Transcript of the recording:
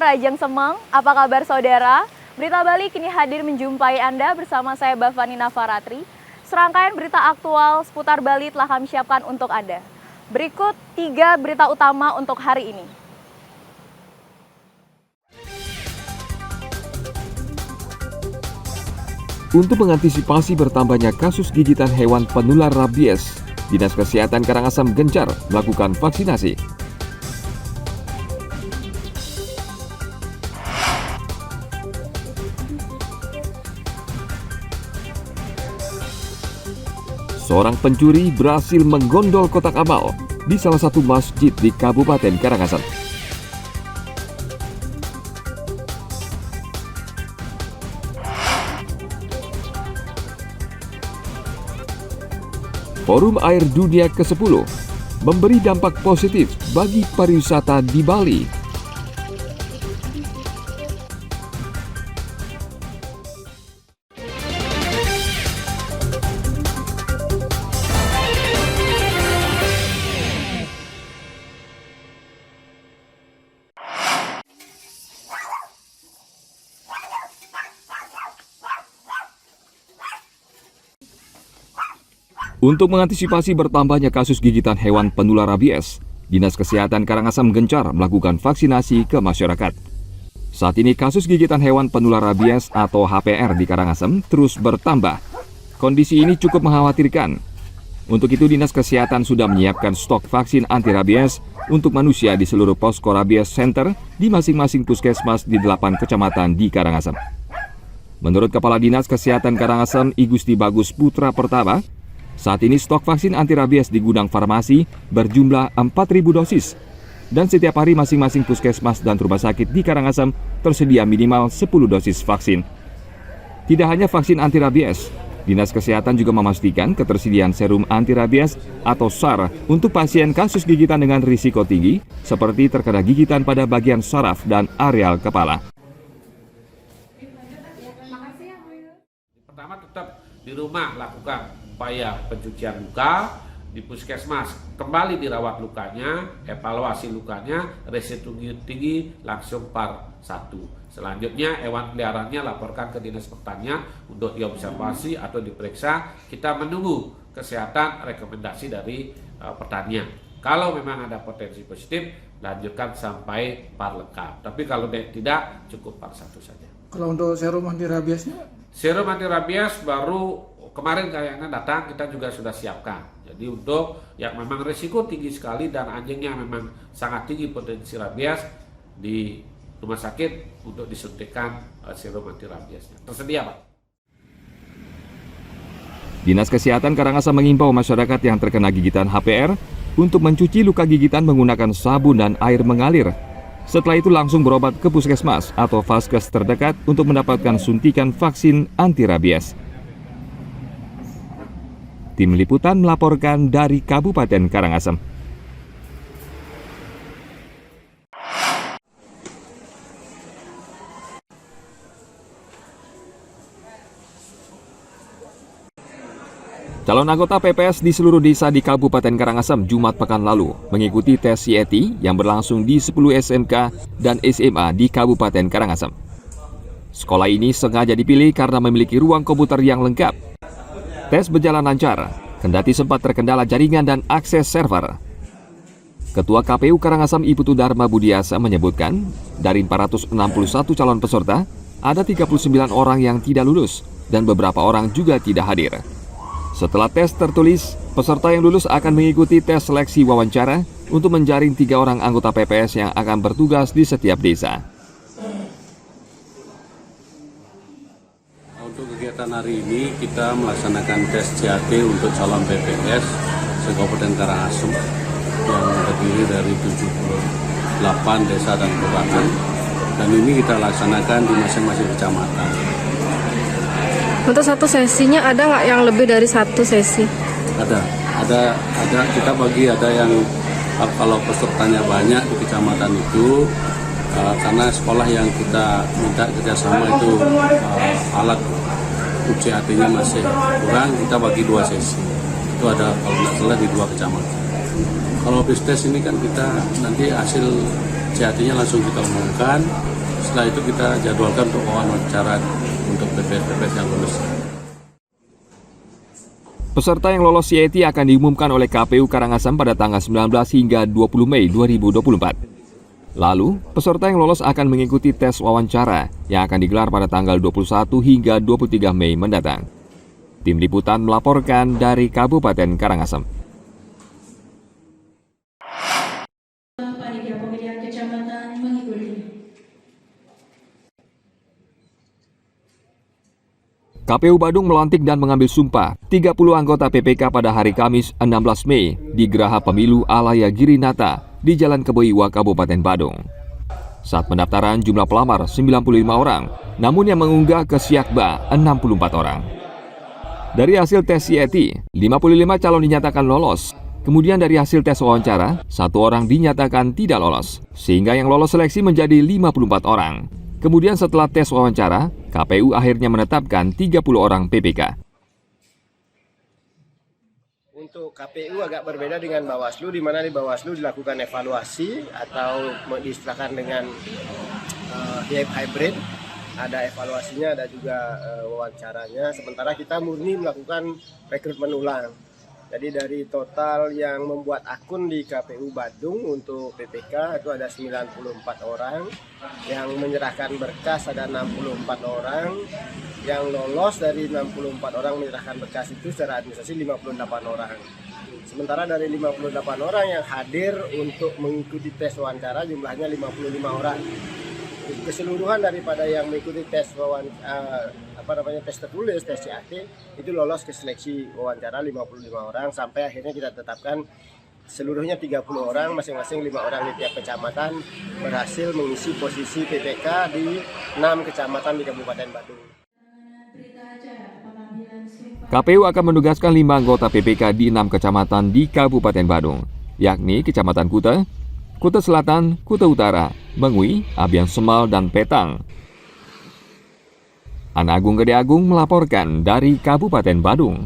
Rajang Semeng, apa kabar saudara? Berita Bali kini hadir menjumpai Anda bersama saya Bavani Nafaratri. Serangkaian berita aktual seputar Bali telah kami siapkan untuk Anda. Berikut 3 berita utama untuk hari ini. Untuk mengantisipasi bertambahnya kasus gigitan hewan penular rabies, Dinas Kesehatan Karangasem gencar melakukan vaksinasi. Seorang pencuri berhasil menggondol kotak amal di salah satu masjid di Kabupaten Karangasem. Forum Air Dunia ke-10 memberi dampak positif bagi pariwisata di Bali. Untuk mengantisipasi bertambahnya kasus gigitan hewan penular rabies, Dinas Kesehatan Karangasem gencar melakukan vaksinasi ke masyarakat. Saat ini kasus gigitan hewan penular rabies atau HPR di Karangasem terus bertambah. Kondisi ini cukup mengkhawatirkan. Untuk itu Dinas Kesehatan sudah menyiapkan stok vaksin anti rabies untuk manusia di seluruh posko rabies center di masing-masing puskesmas di 8 kecamatan di Karangasem. Menurut Kepala Dinas Kesehatan Karangasem I Gusti Bagus Putra Pertama, saat ini stok vaksin anti rabies di gudang farmasi berjumlah 4.000 dosis. Dan setiap hari masing-masing puskesmas dan rumah sakit di Karangasem tersedia minimal 10 dosis vaksin. Tidak hanya vaksin anti rabies, Dinas Kesehatan juga memastikan ketersediaan serum anti rabies atau SAR untuk pasien kasus gigitan dengan risiko tinggi seperti terkena gigitan pada bagian saraf dan areal kepala. Pertama tetap di rumah lakukan upaya pencucian luka, di puskesmas kembali dirawat lukanya, evaluasi lukanya, resiko tinggi langsung par 1. Selanjutnya hewan peliharaannya laporkan ke Dinas Pertanian untuk diobservasi atau diperiksa. Kita menunggu kesehatan rekomendasi dari pertanian. Kalau memang ada potensi positif, lanjutkan sampai par lengkap. Tapi kalau tidak, cukup par 1 saja. Kalau untuk serum anti rabiesnya? Serum anti rabies baru kemarin kayaknya datang, kita juga sudah siapkan. Jadi untuk yang memang risiko tinggi sekali dan anjingnya memang sangat tinggi potensi rabies, di rumah sakit untuk disuntikan serum anti rabiesnya. Tersedia, Pak. Dinas Kesehatan Karangasem mengimbau masyarakat yang terkena gigitan HPR untuk mencuci luka gigitan menggunakan sabun dan air mengalir. Setelah itu langsung berobat ke puskesmas atau vaskes terdekat untuk mendapatkan suntikan vaksin anti rabies. Tim Liputan melaporkan dari Kabupaten Karangasem. Calon anggota PPS di seluruh desa di Kabupaten Karangasem Jumat pekan lalu mengikuti tes CET yang berlangsung di 10 SMK dan SMA di Kabupaten Karangasem. Sekolah ini sengaja dipilih karena memiliki ruang komputer yang lengkap. Tes berjalan lancar, kendati sempat terkendala jaringan dan akses server. Ketua KPU Karangasem I Putu Dharma Budiasa menyebutkan, dari 461 calon peserta, ada 39 orang yang tidak lulus dan beberapa orang juga tidak hadir. Setelah tes tertulis, peserta yang lulus akan mengikuti tes seleksi wawancara untuk menjaring 3 orang anggota PPS yang akan bertugas di setiap desa. Untuk kegiatan hari ini kita melaksanakan tes CAT untuk calon PPS se-Kabupaten Karangasem yang terdiri dari 78 desa dan kelurahan, dan ini kita laksanakan di masing-masing kecamatan. Untuk satu sesinya ada nggak yang lebih dari satu sesi? Ada kita bagi, ada yang kalau pesertanya banyak di kecamatan itu, karena sekolah yang kita minta kerjasama itu alat UCAT-nya masih kurang, kita bagi 2 sesi. Itu ada kalau nggak salah di 2 kecamatan. Kalau bis tes ini kan kita nanti hasil CAT-nya langsung kita umumkan, setelah itu kita jadwalkan untuk wawancara untuk PPS yang lulus. Peserta yang lolos CIT akan diumumkan oleh KPU Karangasem pada tanggal 19 hingga 20 Mei 2024. Lalu, peserta yang lolos akan mengikuti tes wawancara yang akan digelar pada tanggal 21 hingga 23 Mei mendatang. Tim Liputan melaporkan dari Kabupaten Karangasem. Panitia Pemilihan Kecamatan mengikuti. KPU Badung melantik dan mengambil sumpah 30 anggota PPK pada hari Kamis 16 Mei di Geraha Pemilu Alaya Girinata di Jalan Keboiwa, Kabupaten Badung. Saat pendaftaran jumlah pelamar 95 orang, namun yang mengunggah ke Siakba 64 orang. Dari hasil tes CIT, 55 calon dinyatakan lolos. Kemudian dari hasil tes wawancara, 1 orang dinyatakan tidak lolos, sehingga yang lolos seleksi menjadi 54 orang. Kemudian setelah tes wawancara, KPU akhirnya menetapkan 30 orang PPK. Untuk KPU agak berbeda dengan Bawaslu, di mana di Bawaslu dilakukan evaluasi atau diistilahkan dengan hybrid. Ada evaluasinya, ada juga wawancaranya. Sementara kita murni melakukan rekrutmen ulang. Jadi dari total yang membuat akun di KPU Badung untuk PPK itu ada 94 orang, yang menyerahkan berkas ada 64 orang, yang lolos dari 64 orang menyerahkan berkas itu secara administrasi 58 orang. Sementara dari 58 orang yang hadir untuk mengikuti tes wawancara jumlahnya 55 orang. Keseluruhan daripada yang mengikuti tes tes tertulis, tes CAT itu lolos ke seleksi wawancara 55 orang sampai akhirnya kita tetapkan seluruhnya 30 orang, masing-masing 5 orang di tiap kecamatan berhasil mengisi posisi PPK di 6 kecamatan di Kabupaten Badung. KPU akan menugaskan 5 anggota PPK di 6 kecamatan di Kabupaten Badung, yakni Kecamatan Kuta, Kuta Selatan, Kuta Utara, Bengui, Abian Semal, dan Petang. Ana Agung Gede Agung melaporkan dari Kabupaten Badung.